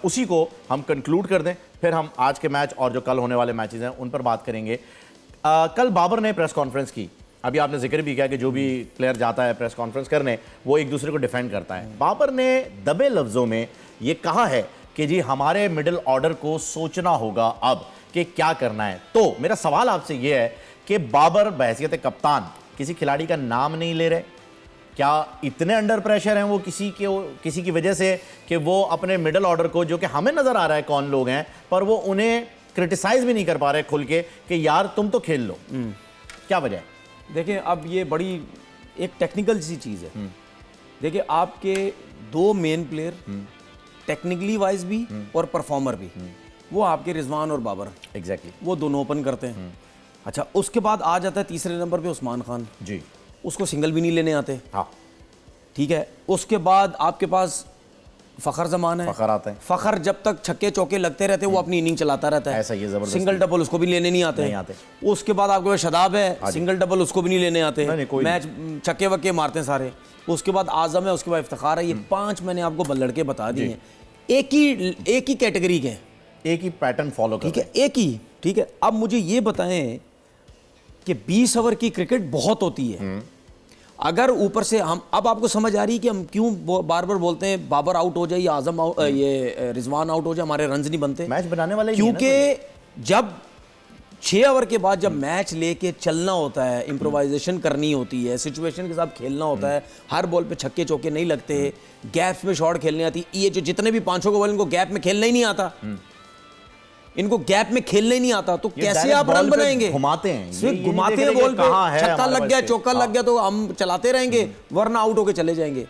उसी को हम कंक्लूड कर दें, फिर हम आज के मैच और जो कल होने वाले मैचेस हैं उन पर बात करेंगे। कल बाबर ने प्रेस कॉन्फ्रेंस की, अभी आपने जिक्र भी किया कि जो भी प्लेयर जाता है प्रेस कॉन्फ्रेंस करने वो एक दूसरे को डिफेंड करता है। बाबर ने दबे लफ्ज़ों में ये कहा है कि जी हमारे मिडिल ऑर्डर को सोचना होगा अब कि क्या करना है। तो मेरा सवाल आपसे ये है कि बाबर बहैसियत कप्तान किसी खिलाड़ी का नाम नहीं ले रहे, क्या इतने अंडर प्रेशर हैं वो किसी की वजह से कि वो अपने मिडिल ऑर्डर को, जो कि हमें नज़र आ रहा है कौन लोग हैं, पर वो उन्हें क्रिटिसाइज भी नहीं कर पा रहे खुल के कि यार तुम तो खेल लो? क्या वजह है? देखिए, अब ये बड़ी एक टेक्निकल सी चीज़ है। देखिए, आपके दो मेन प्लेयर टेक्निकली वाइज भी और परफॉर्मर भी, वो आपके रिजवान और बाबर, एग्जैक्टली वो दोनों ओपन करते हैं। अच्छा, उसके बाद आ जाता है तीसरे नंबर पे उस्मान खान जी, उसको सिंगल भी नहीं लेने आते। हाँ ठीक है। उसके बाद आपके पास फ़खर जमान है, फ़खर आता है। फ़खर जब तक छक्के चौके लगते रहते वो अपनी इनिंग चलाता रहता है, ऐसा ही है, ज़बरदस्त। सिंगल डबल उसको भी लेने नहीं आते। उसके बाद आपके पास शदाब है, सिंगल डबल उसको भी नहीं लेने आते, मैच छक्के वक्के मारते हैं सारे। उसके बाद आजम है, उसके बाद इफ्तिखार है। ये पांच मैंने आपको बल्लड़ के बता दिए हैं, एक ही कैटेगरी के, एक ही पैटर्न फॉलो कर, ठीक है, एक ही। ठीक है, अब मुझे ये बताएं कि 20 ओवर की क्रिकेट बहुत होती है। अगर ऊपर से हम, अब आपको समझ आ रही है कि हम क्यों बार बार बोलते हैं बाबर आउट हो जाए या आजम ये रिजवान आउट हो जाए, हमारे रन्स नहीं बनते। मैच बनाने वाले, क्योंकि जब 6 ओवर के बाद जब मैच लेके चलना होता है, इम्प्रोवाइजेशन करनी होती है, सिचुएशन के साथ खेलना होता है, हर बॉल पे छक्के चौके नहीं लगते, गैप्स में शॉट खेलनी आती। ये जो जितने भी 500 के बॉल, इनको गैप में खेलना ही नहीं आता, इनको गैप में खेलने नहीं आता, तो कैसे आप रन बनाएंगे? घुमाते हैं, सिर्फ घुमाते हैं बॉल पे, छक्का लग गया, चौका लग गया तो हम चलाते रहेंगे, वरना आउट होके चले जाएंगे।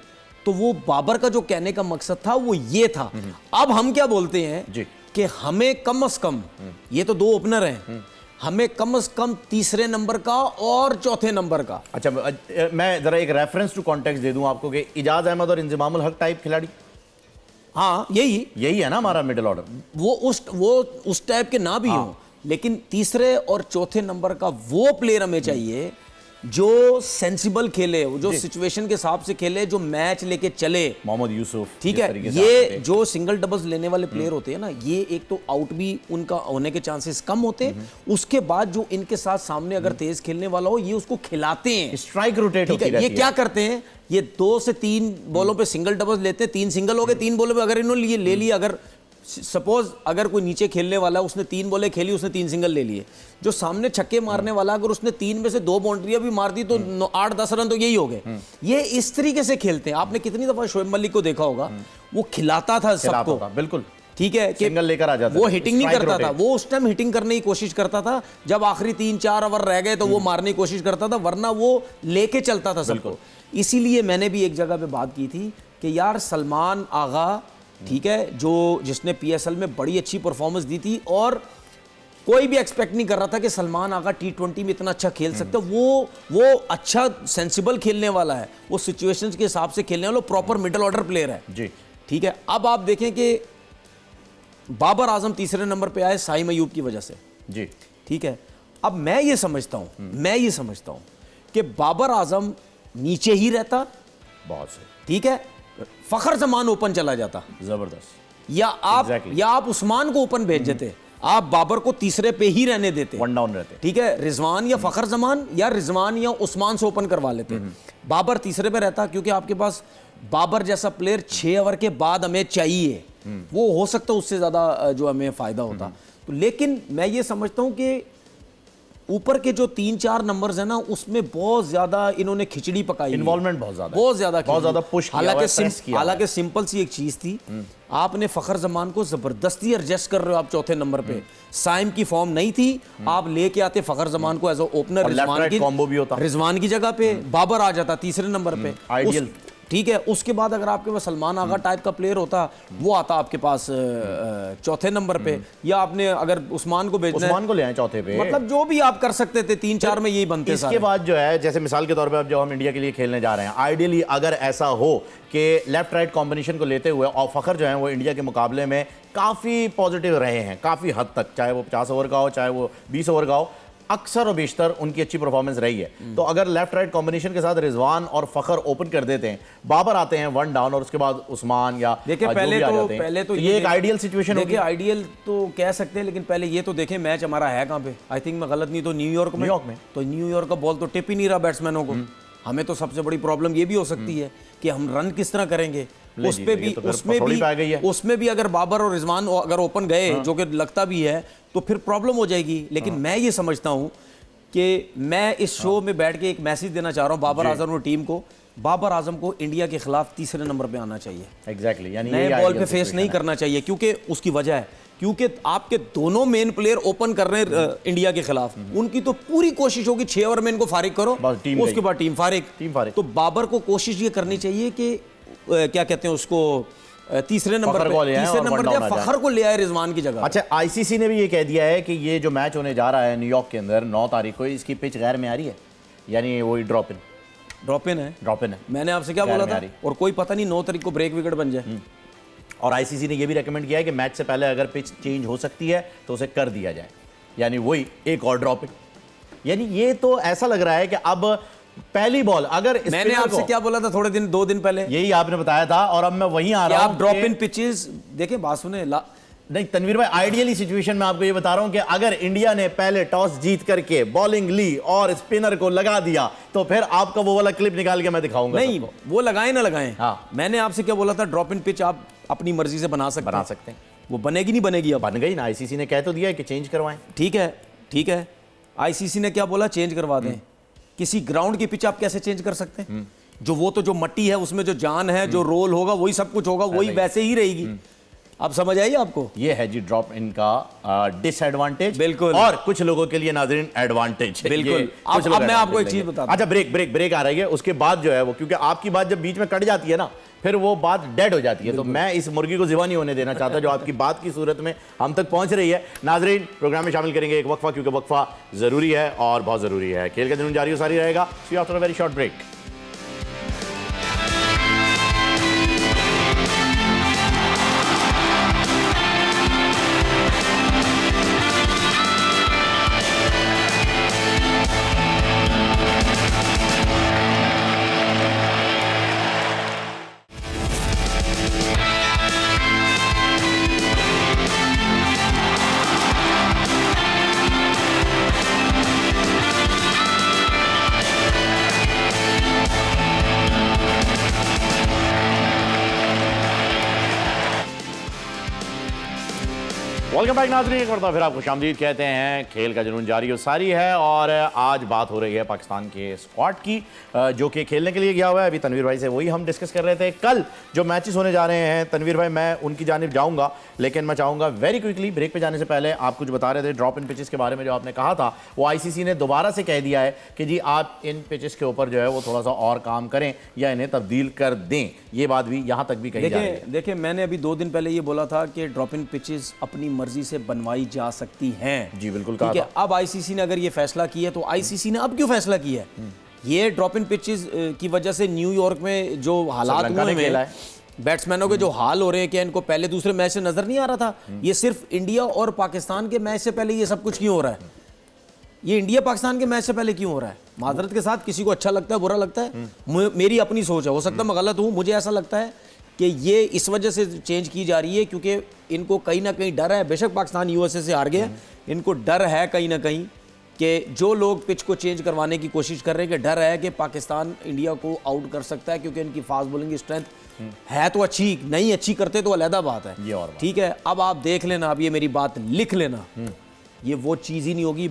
तो वो बाबर का जो कहने का मकसद था वो ये था। अब हम क्या बोलते हैं कि हमें कम से कम, ये तो दो ओपनर हैं, हमें कम से कम तीसरे नंबर का और चौथे नंबर का। अच्छा, मैं जरा एक रेफरेंस टू कॉन्टेक्स्ट दे दूं आपको कि इजाज अहमद और इंजमामुल हक टाइप खिलाड़ी, हाँ यही है ना हमारा मिडिल ऑर्डर। वो उस टाइप के ना भी हो, लेकिन तीसरे और चौथे नंबर का वो प्लेयर हमें चाहिए जो सेंसिबल खेले, जो सिचुएशन के हिसाब से खेले, जो मैच लेके चले। मोहम्मद यूसुफ, ठीक है, ये जो सिंगल डबल्स लेने वाले प्लेयर होते हैं ना, ये एक तो आउट भी उनका होने के चांसेस कम होते हैं, उसके बाद जो इनके साथ सामने अगर तेज खेलने वाला हो, ये उसको खिलाते हैं, स्ट्राइक रोटेट होती रहती है। ये क्या करते हैं, ये 2 से 3 बॉलों पे सिंगल डबल्स लेते हैं, 3 सिंगल हो गए, 3 बॉलों पे अगर इन्होंने ले लिया, अगर सपोज अगर कोई नीचे खेलने वाला, उसने 3 बॉलें खेली, उसने 3 सिंगल ले लिए, जो सामने छक्के मारने वाला अगर उसने 3 में से 2 बाउंड्रियां भी मार दी तो 8-10 रन तो यही हो गए। ये इस तरीके से खेलते हैं। आपने कितनी दफा शोएब मलिक को देखा होगा, वो खिलाता था सबको, बिल्कुल, ठीक है, कि सिंगल लेकर आ जाता, वो हिटिंग नहीं करता था, वो उस टाइम हिटिंग करने की कोशिश करता था, जब आखिरी 3-4 ओवर रह गए तो वो मारने की कोशिश करता था, वरना वो लेके चलता था सबको। इसीलिए मैंने भी एक जगह पे बात की थी कि यार सलमान आगा, ठीक है, जिसने PSL में बड़ी अच्छी परफॉर्मेंस दी थी, और कोई भी एक्सपेक्ट नहीं कर रहा था कि सलमान आगा T20 में इतना अच्छा खेल सकता है। वो अच्छा सेंसिबल खेलने वाला है, वो सिचुएशंस के हिसाब से खेलने वाला, प्रॉपर मिडिल ऑर्डर प्लेयर है जी। ठीक है, अब आप देखें कि बाबर आजम तीसरे नंबर पे आए साइम अयूब की वजह से जी, ठीक है। अब मैं ये समझता हूं कि बाबर आजम नीचे ही रहता, बहुत से, ठीक है, फखर जमान ओपन चला जाता, जबरदस्त, या आप उस्मान को ओपन भेज देते, आप बाबर को तीसरे पे ही रहने देते, 1 डाउन रहते, ठीक है, रिजवान या फखर जमान या रिजवान या उस्मान से ओपन करवा लेते, बाबर तीसरे पे रहता, क्योंकि आपके पास बाबर जैसा प्लेयर 6 ओवर के बाद हमें चाहिए, वो हो सकता है उससे ज्यादा जो हमें फायदा होता। तो लेकिन मैं ये समझता हूं कि ऊपर के जो 3-4 नंबर्स है ना, उसमें बहुत ज्यादा इन्होंने खिचड़ी पकाई, इन्वॉल्वमेंट बहुत ज्यादा बहुत ज्यादा पुश किया, हालांकि सिंपल सी एक चीज थी, आपने फखर जमान को जबरदस्ती एडजस्ट कर रहे हो आप चौथे नंबर पे। साइम की फॉर्म नहीं थी, आप लेके आते फखर जमान को एज ओपनर, रिजवान की जगह पे बाबर आ जाता तीसरे नंबर पे, आइडियल, ठीक है। उसके बाद अगर आपके पास सलमान आगा टाइप का प्लेयर होता, वो आता आपके पास चौथे नंबर पे, या आपने अगर उस्मान को भेजना, उस्मान को ले आए चौथे पे, मतलब जो भी आप कर सकते थे 3-4 में यही बनते। इसके बाद जो है, जैसे मिसाल के तौर पे अब जो हम इंडिया के लिए खेलने जा रहे हैं, आइडियली अगर ऐसा हो कि लेफ्ट राइट कॉम्बिनेशन को लेते हुए और फखर जो है वो इंडिया के मुकाबले में काफ़ी पॉजिटिव रहे हैं काफ़ी हद तक, चाहे वो 50 ओवर का हो चाहे वो 20 ओवर का हो, अक्सर और बेशतर उनकी अच्छी परफॉर्मेंस रही है। तो अगर लेफ्ट राइट कॉम्बिनेशन के साथ रिजवान और फखर ओपन कर देते हैं, बाबर आते हैं 1 डाउन और उसके बाद उस्मान या देखिए पहले तो ये एक आइडियल सिचुएशन होगी। आइडियल तो कह सकते हैं, लेकिन पहले ये तो देखें मैच हमारा है कहाँ पे। आई थिंक मैं गलत नहीं तो न्यूयॉर्क में। तो न्यूयॉर्क का बॉल तो टिप ही नहीं रहा बैट्समैनों को। हमें तो सबसे बड़ी प्रॉब्लम ये भी हो सकती है कि हम रन किस तरह करेंगे। उसमें भी अगर बाबर और रिजवान अगर ओपन गए, जो कि लगता भी है, तो फिर प्रॉब्लम हो जाएगी। लेकिन मैं ये समझता हूं कि मैं इस शो में बैठ के एक मैसेज देना चाह रहा हूं बाबर आजम और टीम को। बाबर आजम को इंडिया के खिलाफ तीसरे नंबर पे आना चाहिए। एग्जैक्टली, यानी नए बॉल पे फेस नहीं करना चाहिए, क्योंकि उसकी वजह है क्योंकि आपके दोनों मेन प्लेयर ओपन कर रहे हैं इंडिया के खिलाफ। उनकी तो पूरी कोशिश होगी 6 ओवर में इनको फारिग करो, उसके बाद टीम फारिग। तो बाबर को कोशिश ये करनी चाहिए कि क्या कहते हैं उसको, तीसरे नंबर पे फखर को ले आए रिजवान की जगह। अच्छा, आईसीसी ने भी ये कह दिया है कि ये जो मैच होने जा रहा है न्यूयॉर्क के अंदर 9 तारीख को, इसकी पिच गैर मेयारी है, यानी वही ड्रॉप इन है। मैंने आपसे क्या बोला था, और कोई पता नहीं 9 तारीख को ब्रेक विकेट बन जाए। और आईसीसी ने ये भी रेकमेंड किया है कि मैच से पहले अगर पिच चेंज हो सकती है तो उसे कर दिया जाए, यानी वही एक और ड्रॉप इन। यानी ये तो ऐसा लग रहा है कि अब पहली बॉल अगर मैंने आपसे क्या बोला था 2 दिन पहले, यही आपने बताया था, और अब मैं वहीं आ रहा हूं। आप ड्रॉप इन पिचेस देखें, बात सुने। नहीं तनवीर भाई, आइडियली सिचुएशन में आपको ये बता रहा हूं कि अगर इंडिया ने पहले टॉस जीत करके बॉलिंग ली और स्पिनर को लगा दिया, तो फिर आपका वो वाला क्लिप निकाल के मैं दिखाऊंगा। नहीं, वो लगाएं ना लगाएं। हाँ। मैंने आपसे क्या बोला था, ड्रॉप इन पिच आप अपनी मर्जी से बना सकते हैं। वो बनेगी नहीं बनेगी, अब बन गई ना। आईसीसी ने कह तो दिया है कि चेंज करवाएं। ठीक है। आईसीसी ने क्या बोला, चेंज करवा दें। किसी ग्राउंड की पिच आप कैसे चेंज कर सकते हैं? जो मट्टी है उसमें जो जान है, जो रोल होगा वही सब कुछ होगा, वही वैसे ही रहेगी। अब समझ आइए आपको। ये है जी ड्रॉप इन का डिसएडवांटेज, बिल्कुल, और कुछ लोगों के लिए नाज़रीन एडवांटेज, बिल्कुल। अब मैं आपको एक चीज बता दूं। अच्छा, ब्रेक आ रही है, उसके बाद जो है वो, क्योंकि आपकी बात जब बीच में कट जाती है ना, फिर वो बात डेड हो जाती है। तो मैं इस मुर्गी को ज़िवा नहीं होने देना चाहता जो आपकी बात की सूरत में हम तक पहुंच रही है। नाज़रीन, प्रोग्राम में शामिल करेंगे एक वक्फा, क्योंकि वक्फा ज़रूरी है और बहुत ज़रूरी है। खेल का जुनून जारी सारी रहेगा। See after a very short break. Welcome back नाज़रीन, एक बार फिर आपको खुशामदीद कहते हैं। खेल का जुनून जारी और सारी है, और आज बात हो रही है पाकिस्तान के स्क्वाड की, जो कि खेलने के लिए गया हुआ है। अभी तनवीर भाई से वही हम डिस्कस कर रहे थे। कल जो मैचेस होने जा रहे हैं, तनवीर भाई मैं उनकी जानिब जाऊंगा, लेकिन मैं चाहूँगा वेरी क्विकली, ब्रेक पे जाने से पहले आप कुछ बता रहे थे ड्रॉप इन पिचेस के बारे में, जो आपने कहा था वो आईसीसी ने दोबारा से कह दिया है कि जी आप इन पिचेस के ऊपर जो है वो थोड़ा सा और काम करें या इन्हें तब्दील कर दें। ये बात भी यहाँ तक भी कही जा रही है। देखिए, मैंने अभी 2 दिन पहले ये बोला था कि ड्रॉप इन पिचेस अपनी मर्जी से बनवाई जा सकती हैं। जी बिल्कुल, ठीक है। अब आईसीसी ने अगर ये फैसला किया, तो आईसीसी ने अब क्यों फैसला किया है? ये ड्रॉप इन पिचेस की वजह से न्यूयॉर्क में जो हालात हुए हैं, बैट्समैनों के जो हाल हो रहे हैं, कि इनको पहले दूसरे मैच से नजर नहीं आ रहा था। ये सिर्फ इंडिया और पाकिस्तान के मैच से पहले ये सब कुछ क्यों हो रहा है? ये इंडिया पाकिस्तान के मैच से पहले क्यों हो रहा है? माजरत के साथ, किसी को अच्छा लगता है, बुरा लगता है, मेरी अपनी सोच है, हो सकता है मैं गलत हूं। मुझे ऐसा लगता है कि ये इस वजह से चेंज की जा रही है क्योंकि इनको कहीं ना कहीं डर है। बेशक पाकिस्तान यूएसए से हार गया, इनको डर है कहीं ना कहीं कि जो लोग पिच को चेंज करवाने की कोशिश कर रहे हैं, कि डर है कि पाकिस्तान इंडिया को आउट कर सकता है, क्योंकि इनकी फास्ट बॉलिंग की स्ट्रेंथ है तो अच्छी, नहीं अच्छी करते तो अलहदा बात है। ठीक है, अब आप देख लेना, अब ये मेरी बात लिख लेना, ये वो चीज़ ही नहीं होगी।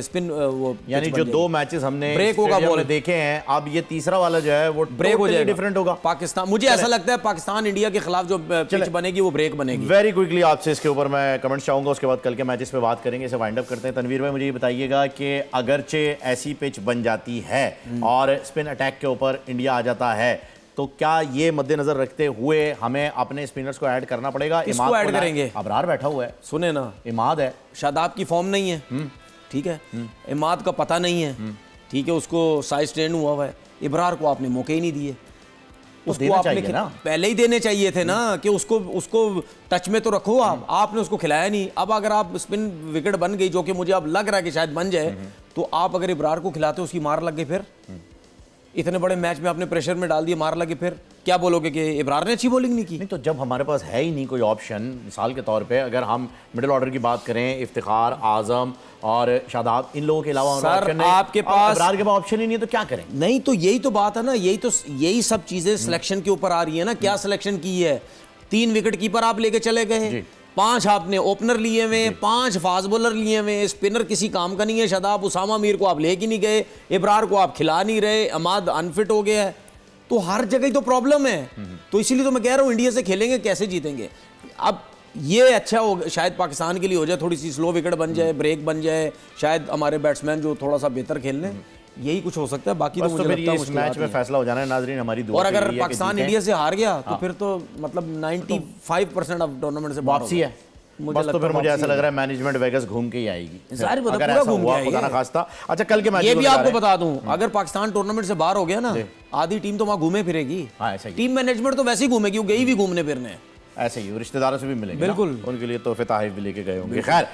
स्पिन वो यानी जो 2 मैचेस हमने ब्रेक होगा स्टेडियम बॉल में देखे हैं, अब ये तीसरा वाला जो है वो ब्रेक हो जाएगा, डिफरेंट होगा। पाकिस्तान, मुझे ऐसा लगता है पाकिस्तान इंडिया के खिलाफ जो पिच बनेगी वो ब्रेक बनेगी। वेरी क्विकली आपसे इसके ऊपर मैं कमेंट्स चाहूंगा, उसके बाद कल के मैचेस पे बात करेंगे। इसे वाइंड अप करते हैं। तनवीर भाई मुझे ये बताइएगा कि अगरचे ऐसी पिच बन जाती है और स्पिन अटैक के ऊपर इंडिया आ जाता है, तो क्या ये मद्देनजर रखते हुए हमें अपने स्पिनर्स को ऐड करना पड़ेगा? किसको ऐड करेंगे? अबरार बैठा हुआ है, सुने ना, इमाद है, शादाब की फॉर्म नहीं है, ठीक है, इमाद का पता नहीं है, ठीक है, उसको साइड स्टैंड हुआ है, इब्रार को आपने मौके ही नहीं दिए, उसको देना आपने चाहिए ना। पहले ही देने चाहिए थे ना कि उसको टच में तो रखो आप, आपने उसको खिलाया नहीं। अब अगर आप स्पिन विकेट बन गई, जो कि मुझे अब लग रहा है कि शायद बन जाए, तो आप अगर इब्रार को खिलाते उसकी मार लग गई, फिर इतने बड़े मैच में आपने प्रेशर में डाल दिया, मार लगे, फिर क्या बोलोगे कि इब्रार ने अच्छी बॉलिंग नहीं की? नहीं तो जब हमारे पास है ही नहीं कोई ऑप्शन, मिसाल के तौर पे अगर हम मिडिल ऑर्डर की बात करें, इफ्तिखार, आजम और शादाब, इन लोगों के अलावा सर आपके पास इब्रार के पास ऑप्शन ही नहीं है, तो क्या करें? नहीं तो यही तो बात है ना, यही सब चीजें सिलेक्शन के ऊपर आ रही है ना। क्या सिलेक्शन की है? 3 विकेट कीपर आप लेके चले गए, 5 आपने ओपनर लिए हुए, 5 फास्ट बॉलर लिए हुए, स्पिनर किसी काम का नहीं है। शादाब, उसामा मीर को आप लेके नहीं गए, इब्रार को आप खिला नहीं रहे, अमाद अनफिट हो गया है, तो हर जगह ही तो प्रॉब्लम है। तो इसीलिए तो मैं कह रहा हूँ इंडिया से खेलेंगे कैसे जीतेंगे। अब ये अच्छा हो, शायद पाकिस्तान के लिए हो जाए, थोड़ी सी स्लो विकेट बन जाए, ब्रेक बन जाए, शायद हमारे बैट्समैन जो थोड़ा सा बेहतर खेल लें, यही कुछ हो सकता है। बाकी तो मुझे लगता है इस मैच में फैसला हो जाना है नाजरीन, हमारी दुआ। और अगर पाकिस्तान इंडिया से हार गया तो फिर तो मतलब 95% ऑफ टूर्नामेंट से वापसी है। बस तो फिर मुझे ऐसा लग रहा है मैनेजमेंट वेगस घूम के ही आएगी। सारी अगर पूरा ऐसा घूम हुआ, के खुदा ना आएगी। खास्ता। अच्छा, कल के मैच ये भी आपको बता दूं, अगर पाकिस्तान टूर्नामेंट से बाहर हो गया ना, आधी टीम तो वहां घूमे फिरेगी। हाँ, ऐसा ही टीम मैनेजमेंट तो वैसे ही घूमेगी, वो गई भी घूमने फिरने, ऐसे ही रिश्तेदारों से भी मिलेंगे बिल्कुल, उनके लिए तोहफे तहफ़ भी लेके गए होंगे। खैर,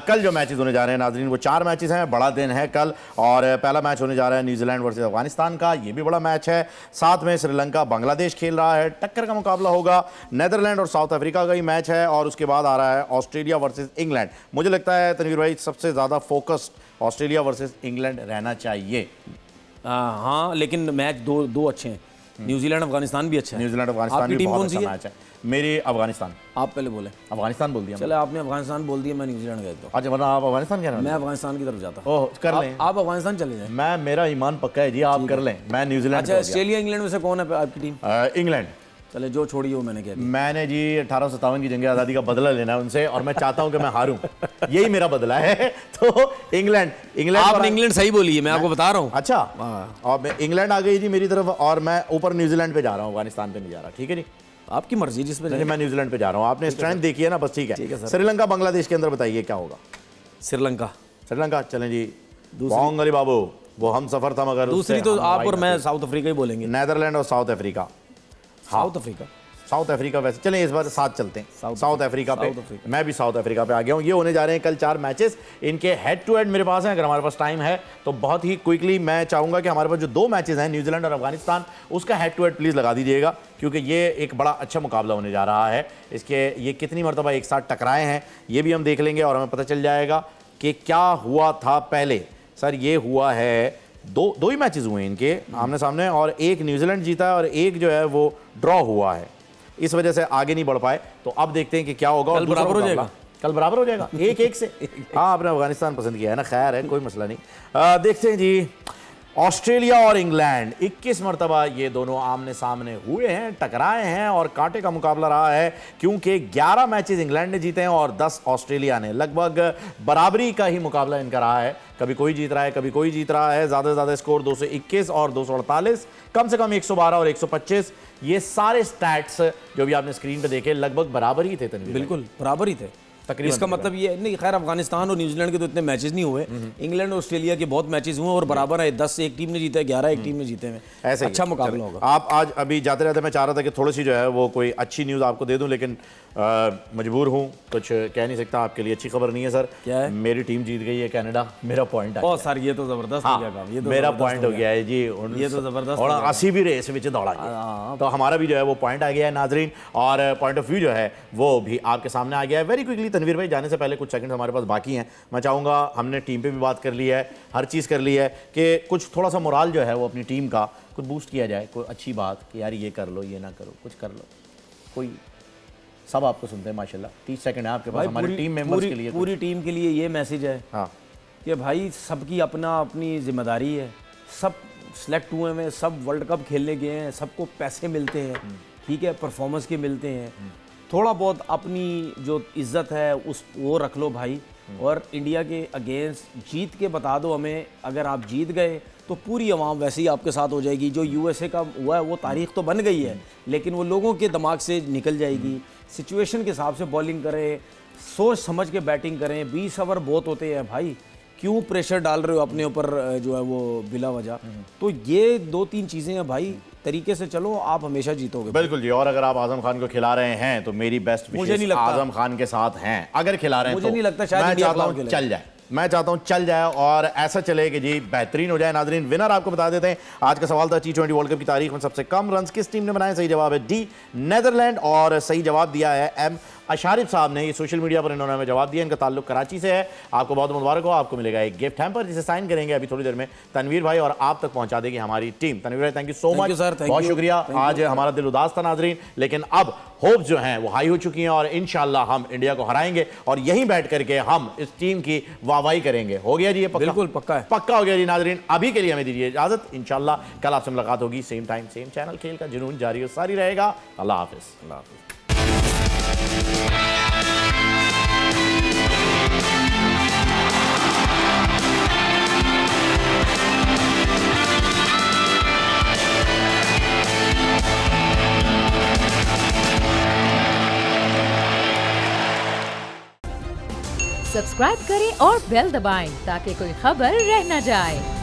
कल जो मैचेस होने जा रहे हैं नाजरीन, वो 4 मैचेस हैं। बड़ा दिन है कल, और पहला मैच होने जा रहा है न्यूजीलैंड वर्सेस अफगानिस्तान का, ये भी बड़ा मैच है। साथ में श्रीलंका बांग्लादेश खेल रहा है, टक्कर का मुकाबला होगा। नेदरलैंड और साउथ अफ्रीका का ही मैच है, और उसके बाद आ रहा है ऑस्ट्रेलिया वर्सेस इंग्लैंड। मुझे लगता है तनवीर भाई सबसे ज़्यादा फोकस्ड ऑस्ट्रेलिया वर्सेस इंग्लैंड रहना चाहिए। हाँ, लेकिन मैच दो अच्छे हैं, न्यूजीलैंड अफगानिस्तान भी अच्छा है। न्यूजीलैंड अफगानिस्तान आपकी भी टीम बहुत कौन सी अच्छा है? मैच है। मेरी अफगानिस्तान। आप पहले बोले। अफगानिस्तान बोल दिया चले, आपने अफगानिस्तान बोल दिया, मैं न्यूजीलैंड गया तो। अच्छा, वरना आप अफगानिस्तान कह रहे मैं हैं? अफगानिस्तान की तरफ जाता। ओह, कर लें। आप अफगानिस्तान चले जाए। मैं, मेरा ईमान पक्का है जी, आप कर लें, मैं न्यूजीलैंड। अच्छा, ऑस्ट्रेलिया इंग्लैंड में से कौन है आपकी टीम? इंग्लैंड। चले, जो छोड़ी वो मैंने कह दिया। मैंने जी 1857 की जंग आज़ादी का बदला लेना है उनसे, और मैं चाहता हूं कि मैं हारूं, यही मेरा बदला है। तो इंग्लैंड आपने इंग्लैंड सही बोली है, मैं आपको बता रहा हूँ। अच्छा, और इंग्लैंड आ गई जी मेरी तरफ, और मैं ऊपर न्यूजीलैंड पे जा रहा हूँ, अफगानिस्तान पे नहीं जा रहा। ठीक है जी, आपकी मर्जी जिसमें। नहीं, मैं न्यूजीलैंड पे जा रहा हूँ। आपने स्ट्रेंथ देखी है ना, बस ठीक है। श्रीलंका बांग्लादेश के अंदर बताइए क्या होगा? श्रीलंका। श्रीलंका चलें जी। बोंग अली बाबू, वो हम सफर था, मगर दूसरी तो आप और मैं साउथ अफ्रीका ही बोलेंगे। नेदरलैंड और south Africa. South Africa, south Africa वैसे चलें, इस बार साथ चलते हैं साउथ अफ्रीका पे। South Africa. मैं भी साउथ अफ्रीका पे आ गया हूँ। ये होने जा रहे हैं कल 4 मैचेस, इनके हेड टू हेड मेरे पास हैं। अगर हमारे पास टाइम है तो बहुत ही क्विकली मैं चाहूँगा कि हमारे पास जो 2 मैचेस हैं, न्यूजीलैंड और अफगानिस्तान, उसका हेड टू हेड प्लीज़ लगा दीजिएगा, क्योंकि ये एक बड़ा अच्छा मुकाबला होने जा रहा है। इसके ये कितनी मरतबा एक साथ टकराए हैं ये भी हम देख लेंगे, और हमें पता चल जाएगा कि क्या हुआ था पहले। सर, ये हुआ है दो ही मैचेस हुए हैं इनके आमने सामने, और एक न्यूजीलैंड जीता है और एक जो है वो ड्रॉ हुआ है, इस वजह से आगे नहीं बढ़ पाए। तो अब देखते हैं कि क्या होगा। कल बराबर हो जाएगा। कल बराबर हो जाएगा 1-1 से। हाँ, आपने अफगानिस्तान पसंद किया है ना, खैर है, कोई मसला नहीं। देखते हैं जी, ऑस्ट्रेलिया और इंग्लैंड 21 मरतबा ये दोनों आमने सामने हुए हैं, टकराए हैं, और कांटे का मुकाबला रहा है, क्योंकि 11 मैचेस इंग्लैंड ने जीते हैं और 10 ऑस्ट्रेलिया ने। लगभग बराबरी का ही मुकाबला इनका रहा है, कभी कोई जीत रहा है, कभी कोई जीत रहा है। ज़्यादा से ज़्यादा स्कोर 221 और 248, कम से कम 112 और 125। ये सारे स्टैट्स जो भी आपने स्क्रीन पे देखे लगभग बराबर ही थे। बिल्कुल बराबर ही थे तकरीबन। इसका मतलब ये नहीं, खैर अफगानिस्तान और न्यूजीलैंड के तो इतने मैचेस नहीं हुए, इंग्लैंड और ऑस्ट्रेलिया के बहुत मैचेस हुए और बराबर है। 10 एक टीम ने जीता है, 11 एक टीम ने जीते हैं। ऐसे अच्छा मुकाबला होगा। आप आज अभी जाते रहते मैं चाह रहा था कि थोड़ी सी जो है वो कोई अच्छी न्यूज़ आपको दे दूं, लेकिन मजबूर हूँ, कुछ कह नहीं सकता। आपके लिए अच्छी खबर नहीं है सर। क्या है? मेरी टीम जीत गई है, कनाडा। मेरा पॉइंट ओ सर, ये तो जबरदस्त हो गया काम। ये तो मेरा पॉइंट हो गया है जी। ये तो जबरदस्त। और 80 भी रेस में दौड़ा गया, तो हमारा भी जो है वो पॉइंट आ गया है नाजरीन, और पॉइंट ऑफ व्यू जो है वो भी आपके सामने आ गया है। वेरी क्विकली तनवीर भाई, जाने से पहले कुछ सेकंड हमारे पास बाकी हैं। मैं चाहूँगा, हमने टीम पे भी बात कर ली है, हर चीज़ कर ली है, कि कुछ थोड़ा सा मोराल जो है वो अपनी टीम का कुछ बूस्ट किया जाए। कोई अच्छी बात कि यार ये कर लो, ये ना करो, कुछ कर लो, कोई सब आपको सुनते हैं माशाल्लाह। 30 सेकंड है आपके पास हमारी टीम मेंबर्स के लिए। पूरी टीम के लिए ये मैसेज है हाँ कि भाई सबकी अपना अपनी जिम्मेदारी है। सब सेलेक्ट हुए हैं, सब वर्ल्ड कप खेलने गए हैं, सबको पैसे मिलते हैं, ठीक है, परफॉर्मेंस के मिलते हैं। थोड़ा बहुत अपनी जो इज्जत है उस वो रख लो भाई, और इंडिया के अगेंस्ट जीत के बता दो हमें। अगर आप जीत गए तो पूरी आवाम वैसे ही आपके साथ हो जाएगी। जो यूएसए का हुआ है वो तारीख तो बन गई है, लेकिन वो लोगों के दिमाग से निकल जाएगी। सिचुएशन के हिसाब से बॉलिंग करें, सोच समझ के बैटिंग करें। 20 ओवर बहुत होते हैं भाई, क्यों प्रेशर डाल रहे हो अपने ऊपर जो है वो बिला वजह। तो ये 2-3 चीज़ें हैं भाई, तरीके से चलो आप हमेशा जीतोगे। बिल्कुल जी। और अगर आप आजम खान को खिला रहे हैं तो मेरी बेस्ट मुझे नहीं लगता आजम खान के साथ हैं। अगर खिला रहे हैं मुझे तो नहीं लगता शायद मैं इंडिया चाहता हूं खिलाए। चल जाए, मैं चाहता हूं चल जाए और ऐसा चले कि जी बेहतरीन हो जाए। नाजरीन विनर आपको बता देते हैं। आज का सवाल था T20 वर्ल्ड कप की तारीख में सबसे कम रन किस टीम ने बनाए। सही जवाब है डी नेदरलैंड, और सही जवाब दिया है एम अशारिफ साहब ने। ये सोशल मीडिया पर इन्होंने हमें जवाब दिया। इनका ताल्लुक कराची से है। आपको बहुत मुबारक हो। आपको मिलेगा एक गिफ्ट हैम्पर जिसे साइन करेंगे अभी थोड़ी देर में तनवीर भाई, और आप तक पहुंचा देगी हमारी टीम। तनवीर भाई थैंक यू सो मच, बहुत शुक्रिया। आज हमारा दिल उदास था नाजरीन, लेकिन अब होप जो हैं वो हाई हो चुकी हैं और इंशाल्लाह हम इंडिया को हराएंगे और यहीं बैठ करके हम इस टीम की वाहवाही करेंगे। हो गया जी ये पक्का? बिल्कुल पक्का है, पक्का हो गया जी। नाजरीन अभी के लिए हमें दीजिए इजाजत। इंशाल्लाह कल आपसे मुलाकात होगी, सेम टाइम सेम चैनल। खेल का जुनून जारी और सारी रहेगा। अल्लाह हाफिज। अल्लाह हाफिज़। सब्सक्राइब करें और बेल दबाएं ताकि कोई खबर रह न जाए।